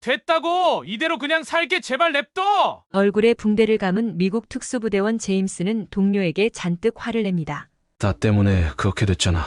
됐다고! 이대로 그냥 살게 제발 냅둬! 얼굴에 붕대를 감은 미국 특수부대원 제임스는 동료에게 잔뜩 화를 냅니다. 나 때문에 그렇게 됐잖아.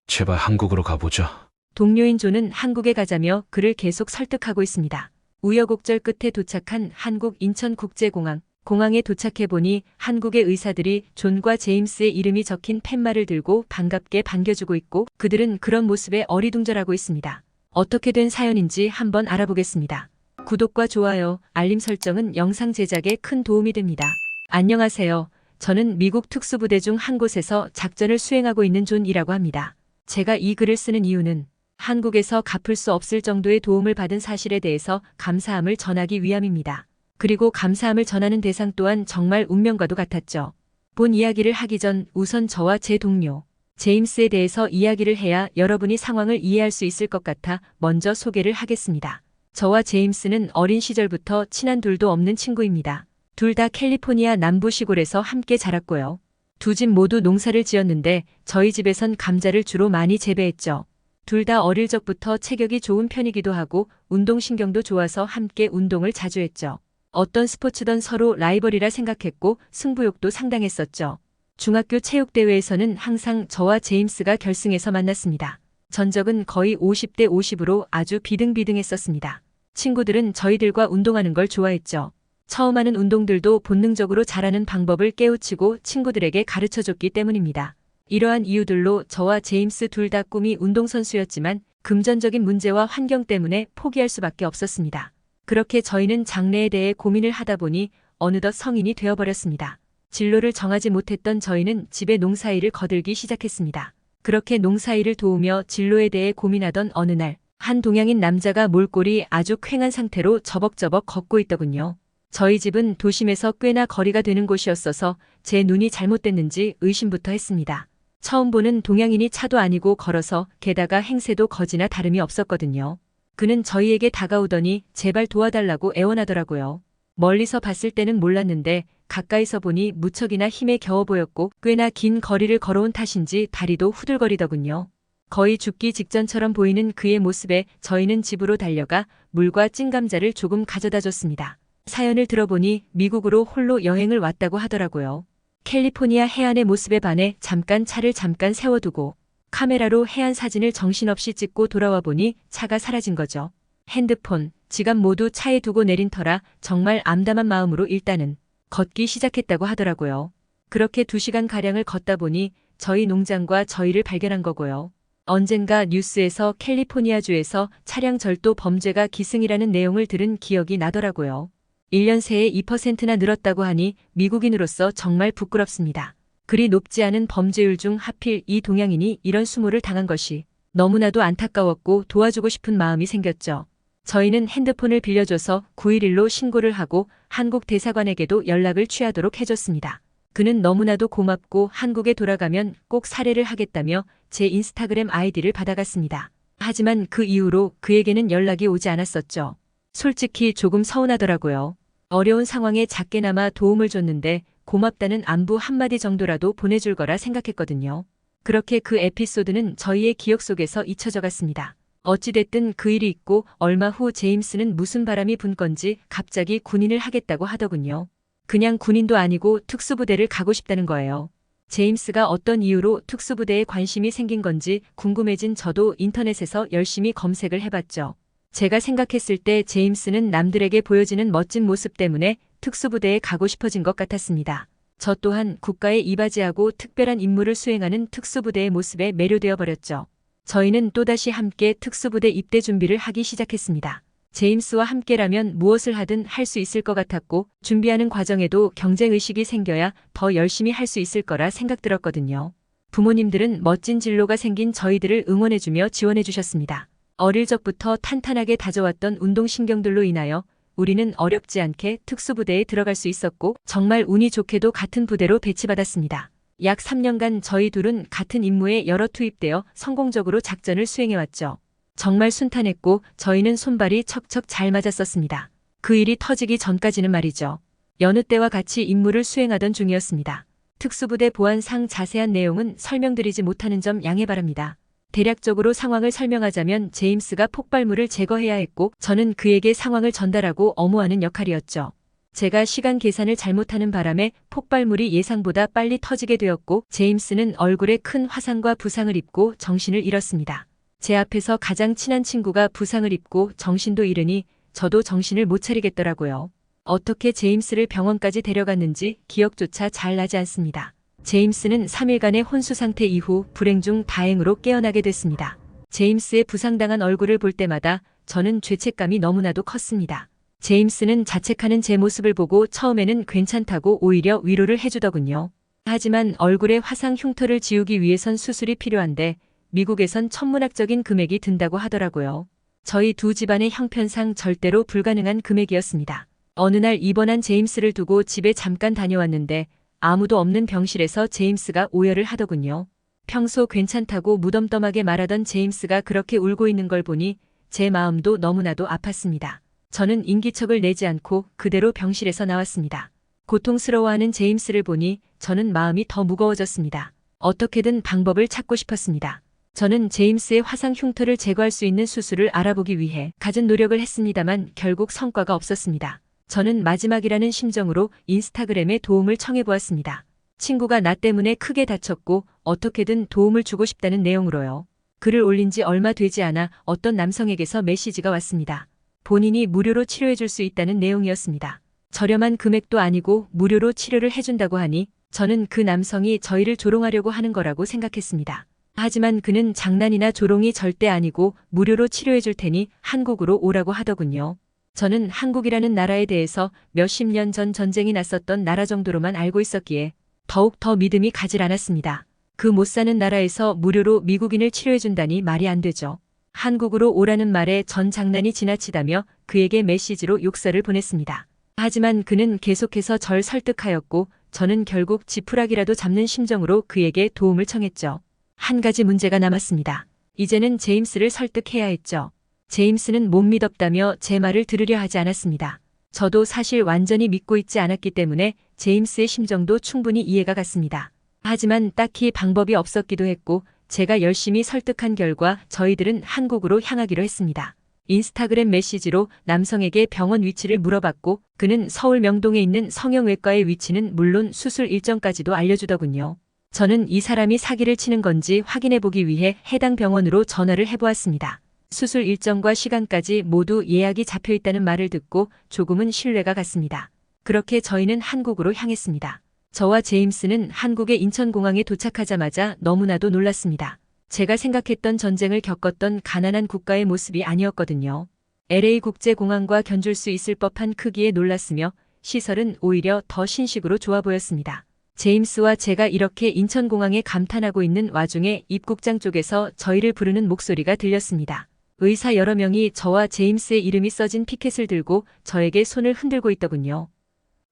제발 한국으로 가보자. 동료인 존은 한국에 가자며 그를 계속 설득하고 있습니다. 우여곡절 끝에 도착한 한국 인천국제공항. 공항에 도착해보니 한국의 의사들이 존과 제임스의 이름이 적힌 팻말을 들고 반갑게 반겨주고 있고 그들은 그런 모습에 어리둥절하고 있습니다. 어떻게 된 사연인지 한번 알아보겠습니다. 구독과 좋아요, 알림 설정은 영상 제작에 큰 도움이 됩니다. 안녕하세요. 저는 미국 특수부대 중 한 곳에서 작전을 수행하고 있는 존이라고 합니다. 제가 이 글을 쓰는 이유는 한국에서 갚을 수 없을 정도의 도움을 받은 사실에 대해서 감사함을 전하기 위함입니다. 그리고 감사함을 전하는 대상 또한 정말 운명과도 같았죠. 본 이야기를 하기 전 우선 저와 제 동료 제임스에 대해서 이야기를 해야 여러분이 상황을 이해할 수 있을 것 같아 먼저 소개를 하겠습니다. 저와 제임스는 어린 시절부터 친한 둘도 없는 친구입니다. 둘 다 캘리포니아 남부 시골에서 함께 자랐고요. 두 집 모두 농사를 지었는데 저희 집에선 감자를 주로 많이 재배했죠. 둘 다 어릴 적부터 체격이 좋은 편이기도 하고 운동신경도 좋아서 함께 운동을 자주 했죠. 어떤 스포츠든 서로 라이벌이라 생각했고 승부욕도 상당했었죠. 중학교 체육대회에서는 항상 저와 제임스가 결승에서 만났습니다. 전적은 거의 50대 50으로 아주 비등비등했었습니다. 친구들은 저희들과 운동하는 걸 좋아했죠. 처음 하는 운동들도 본능적으로 잘하는 방법을 깨우치고 친구들에게 가르쳐줬기 때문입니다. 이러한 이유들로 저와 제임스 둘 다 꿈이 운동선수였지만 금전적인 문제와 환경 때문에 포기할 수밖에 없었습니다. 그렇게 저희는 장래에 대해 고민을 하다 보니 어느덧 성인이 되어버렸습니다. 진로를 정하지 못했던 저희는 집에 농사일을 거들기 시작했습니다. 그렇게 농사일을 도우며 진로에 대해 고민하던 어느 날, 한 동양인 남자가 몰골이 아주 퀭한 상태로 저벅저벅 걷고 있더군요. 저희 집은 도심에서 꽤나 거리가 되는 곳이었어서 제 눈이 잘못됐는지 의심부터 했습니다. 처음 보는 동양인이 차도 아니고 걸어서 게다가 행세도 거지나 다름이 없었거든요. 그는 저희에게 다가오더니 제발 도와달라고 애원하더라고요. 멀리서 봤을 때는 몰랐는데 가까이서 보니 무척이나 힘에 겨워 보였고 꽤나 긴 거리를 걸어온 탓인지 다리도 후들거리더군요. 거의 죽기 직전처럼 보이는 그의 모습에 저희는 집으로 달려가 물과 찐감자를 조금 가져다 줬습니다. 사연을 들어보니 미국으로 홀로 여행을 왔다고 하더라고요. 캘리포니아 해안의 모습에 반해 차를 잠깐 세워두고 카메라로 해안 사진을 정신없이 찍고 돌아와 보니 차가 사라진 거죠. 핸드폰, 지갑 모두 차에 두고 내린 터라 정말 암담한 마음으로 일단은 걷기 시작했다고 하더라고요. 그렇게 2시간가량을 걷다 보니 저희 농장과 저희를 발견한 거고요. 언젠가 뉴스에서 캘리포니아주에서 차량 절도 범죄가 기승이라는 내용을 들은 기억이 나더라고요. 1년 새에 2%나 늘었다고 하니 미국인으로서 정말 부끄럽습니다. 그리 높지 않은 범죄율 중 하필 이 동양인이 이런 수모를 당한 것이 너무나도 안타까웠고 도와주고 싶은 마음이 생겼죠. 저희는 핸드폰을 빌려줘서 911로 신고를 하고 한국 대사관에게도 연락을 취하도록 해줬습니다. 그는 너무나도 고맙고 한국에 돌아가면 꼭 살해를 하겠다며 제 인스타그램 아이디를 받아갔습니다. 하지만 그 이후로 그에게는 연락이 오지 않았었죠. 솔직히 조금 서운하더라고요. 어려운 상황에 작게나마 도움을 줬는데 고맙다는 안부 한마디 정도라도 보내줄 거라 생각했거든요. 그렇게 그 에피소드는 저희의 기억 속에서 잊혀져 갔습니다. 어찌됐든 그 일이 있고 얼마 후 제임스는 무슨 바람이 분 건지 갑자기 군인을 하겠다고 하더군요. 그냥 군인도 아니고 특수부대를 가고 싶다는 거예요. 제임스가 어떤 이유로 특수부대에 관심이 생긴 건지 궁금해진 저도 인터넷에서 열심히 검색을 해봤죠. 제가 생각했을 때 제임스는 남들에게 보여지는 멋진 모습 때문에 특수부대에 가고 싶어진 것 같았습니다. 저 또한 국가에 이바지하고 특별한 임무를 수행하는 특수부대의 모습에 매료되어 버렸죠. 저희는 또다시 함께 특수부대 입대 준비를 하기 시작했습니다. 제임스와 함께라면 무엇을 하든 할 수 있을 것 같았고 준비하는 과정에도 경쟁의식이 생겨야 더 열심히 할 수 있을 거라 생각 들었거든요. 부모님들은 멋진 진로가 생긴 저희들을 응원해주며 지원해주셨습니다. 어릴 적부터 탄탄하게 다져왔던 운동신경들로 인하여 우리는 어렵지 않게 특수부대에 들어갈 수 있었고 정말 운이 좋게도 같은 부대로 배치받았습니다. 약 3년간 저희 둘은 같은 임무에 여러 투입되어 성공적으로 작전을 수행해왔죠. 정말 순탄했고 저희는 손발이 척척 잘 맞았었습니다. 그 일이 터지기 전까지는 말이죠. 여느 때와 같이 임무를 수행하던 중이었습니다. 특수부대 보안상 자세한 내용은 설명드리지 못하는 점 양해 바랍니다. 대략적으로 상황을 설명하자면 제임스가 폭발물을 제거해야 했고 저는 그에게 상황을 전달하고 엄호하는 역할이었죠. 제가 시간 계산을 잘못하는 바람에 폭발물이 예상보다 빨리 터지게 되었고 제임스는 얼굴에 큰 화상과 부상을 입고 정신을 잃었습니다. 제 앞에서 가장 친한 친구가 부상을 입고 정신도 잃으니 저도 정신을 못 차리겠더라고요. 어떻게 제임스를 병원까지 데려갔는지 기억조차 잘 나지 않습니다. 제임스는 3일간의 혼수 상태 이후 불행 중 다행으로 깨어나게 됐습니다. 제임스의 부상당한 얼굴을 볼 때마다 저는 죄책감이 너무나도 컸습니다. 제임스는 자책하는 제 모습을 보고 처음에는 괜찮다고 오히려 위로를 해주더군요. 하지만 얼굴의 화상 흉터를 지우기 위해선 수술이 필요한데 미국에선 천문학적인 금액이 든다고 하더라고요. 저희 두 집안의 형편상 절대로 불가능한 금액이었습니다. 어느 날 입원한 제임스를 두고 집에 잠깐 다녀왔는데 아무도 없는 병실에서 제임스가 오열을 하더군요. 평소 괜찮다고 무덤덤하게 말하던 제임스가 그렇게 울고 있는 걸 보니 제 마음도 너무나도 아팠습니다. 저는 인기척을 내지 않고 그대로 병실에서 나왔습니다. 고통스러워하는 제임스를 보니 저는 마음이 더 무거워졌습니다. 어떻게든 방법을 찾고 싶었습니다. 저는 제임스의 화상 흉터를 제거할 수 있는 수술을 알아보기 위해 갖은 노력을 했습니다만 결국 성과가 없었습니다. 저는 마지막이라는 심정으로 인스타그램에 도움을 청해보았습니다. 친구가 나 때문에 크게 다쳤고 어떻게든 도움을 주고 싶다는 내용으로요. 글을 올린 지 얼마 되지 않아 어떤 남성에게서 메시지가 왔습니다. 본인이 무료로 치료해줄 수 있다는 내용이었습니다. 저렴한 금액도 아니고 무료로 치료를 해준다고 하니 저는 그 남성이 저희를 조롱하려고 하는 거라고 생각했습니다. 하지만 그는 장난이나 조롱이 절대 아니고 무료로 치료해줄 테니 한국으로 오라고 하더군요. 저는 한국이라는 나라에 대해서 몇십 년 전 전쟁이 났었던 나라 정도로만 알고 있었기에 더욱 더 믿음이 가질 않았습니다. 그 못 사는 나라에서 무료로 미국인을 치료해준다니 말이 안 되죠. 한국으로 오라는 말에 전 장난이 지나치다며 그에게 메시지로 욕설을 보냈습니다. 하지만 그는 계속해서 절 설득하였고 저는 결국 지푸라기라도 잡는 심정으로 그에게 도움을 청했죠. 한 가지 문제가 남았습니다. 이제는 제임스를 설득해야 했죠. 제임스는 못 믿었다며 제 말을 들으려 하지 않았습니다. 저도 사실 완전히 믿고 있지 않았기 때문에 제임스의 심정도 충분히 이해가 갔습니다. 하지만 딱히 방법이 없었기도 했고 제가 열심히 설득한 결과 저희들은 한국으로 향하기로 했습니다. 인스타그램 메시지로 남성에게 병원 위치를 물어봤고 그는 서울 명동에 있는 성형외과의 위치는 물론 수술 일정까지도 알려주더군요. 저는 이 사람이 사기를 치는 건지 확인해보기 위해 해당 병원으로 전화를 해보았습니다. 수술 일정과 시간까지 모두 예약이 잡혀있다는 말을 듣고 조금은 신뢰가 갔습니다. 그렇게 저희는 한국으로 향했습니다. 저와 제임스는 한국의 인천공항에 도착하자마자 너무나도 놀랐습니다. 제가 생각했던 전쟁을 겪었던 가난한 국가의 모습이 아니었거든요. LA 국제공항과 견줄 수 있을 법한 크기에 놀랐으며 시설은 오히려 더 신식으로 좋아 보였습니다. 제임스와 제가 이렇게 인천공항에 감탄하고 있는 와중에 입국장 쪽에서 저희를 부르는 목소리가 들렸습니다. 의사 여러 명이 저와 제임스의 이름이 써진 피켓을 들고 저에게 손을 흔들고 있더군요.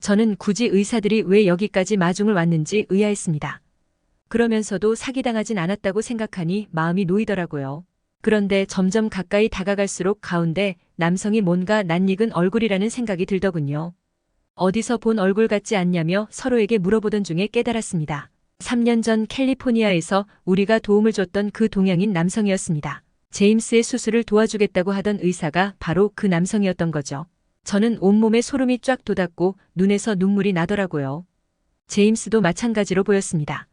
저는 굳이 의사들이 왜 여기까지 마중을 왔는지 의아했습니다. 그러면서도 사기당하진 않았다고 생각하니 마음이 놓이더라고요. 그런데 점점 가까이 다가갈수록 가운데 남성이 뭔가 낯익은 얼굴이라는 생각이 들더군요. 어디서 본 얼굴 같지 않냐며 서로에게 물어보던 중에 깨달았습니다. 3년 전 캘리포니아에서 우리가 도움을 줬던 그 동양인 남성이었습니다. 제임스의 수술을 도와주겠다고 하던 의사가 바로 그 남성이었던 거죠. 저는 온몸에 소름이 쫙 돋았고 눈에서 눈물이 나더라고요. 제임스도 마찬가지로 보였습니다.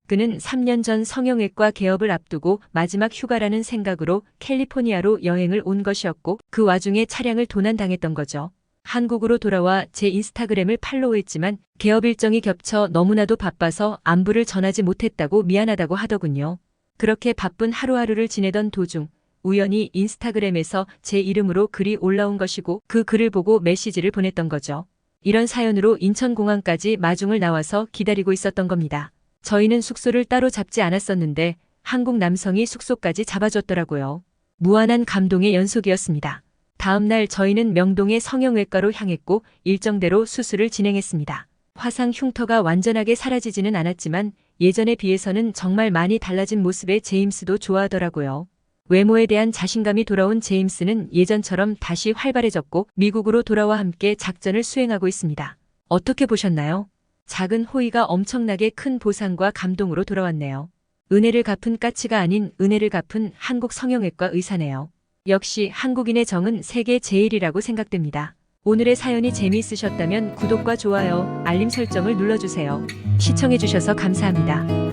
그는 3년 전 성형외과 개업을 앞두고 마지막 휴가라는 생각으로 캘리포니아로 여행을 온 것이었고 그 와중에 차량을 도난당했던 거죠. 한국으로 돌아와 제 인스타그램을 팔로우했지만 개업 일정이 겹쳐 너무나도 바빠서 안부를 전하지 못했다고 미안하다고 하더군요. 그렇게 바쁜 하루하루를 지내던 도중 우연히 인스타그램에서 제 이름으로 글이 올라온 것이고 그 글을 보고 메시지를 보냈던 거죠. 이런 사연으로 인천공항까지 마중을 나와서 기다리고 있었던 겁니다. 저희는 숙소를 따로 잡지 않았었는데 한국 남성이 숙소까지 잡아줬더라고요. 무한한 감동의 연속이었습니다. 다음 날 저희는 명동의 성형외과로 향했고 일정대로 수술을 진행했습니다. 화상 흉터가 완전하게 사라지지는 않았지만 예전에 비해서는 정말 많이 달라진 모습에 제임스도 좋아하더라고요. 외모에 대한 자신감이 돌아온 제임스는 예전처럼 다시 활발해졌고 미국으로 돌아와 함께 작전을 수행하고 있습니다. 어떻게 보셨나요? 작은 호의가 엄청나게 큰 보상과 감동으로 돌아왔네요. 은혜를 갚은 까치가 아닌 은혜를 갚은 한국 성형외과 의사네요. 역시 한국인의 정은 세계 제일이라고 생각됩니다. 오늘의 사연이 재미있으셨다면 구독과 좋아요, 알림 설정을 눌러주세요. 시청해주셔서 감사합니다.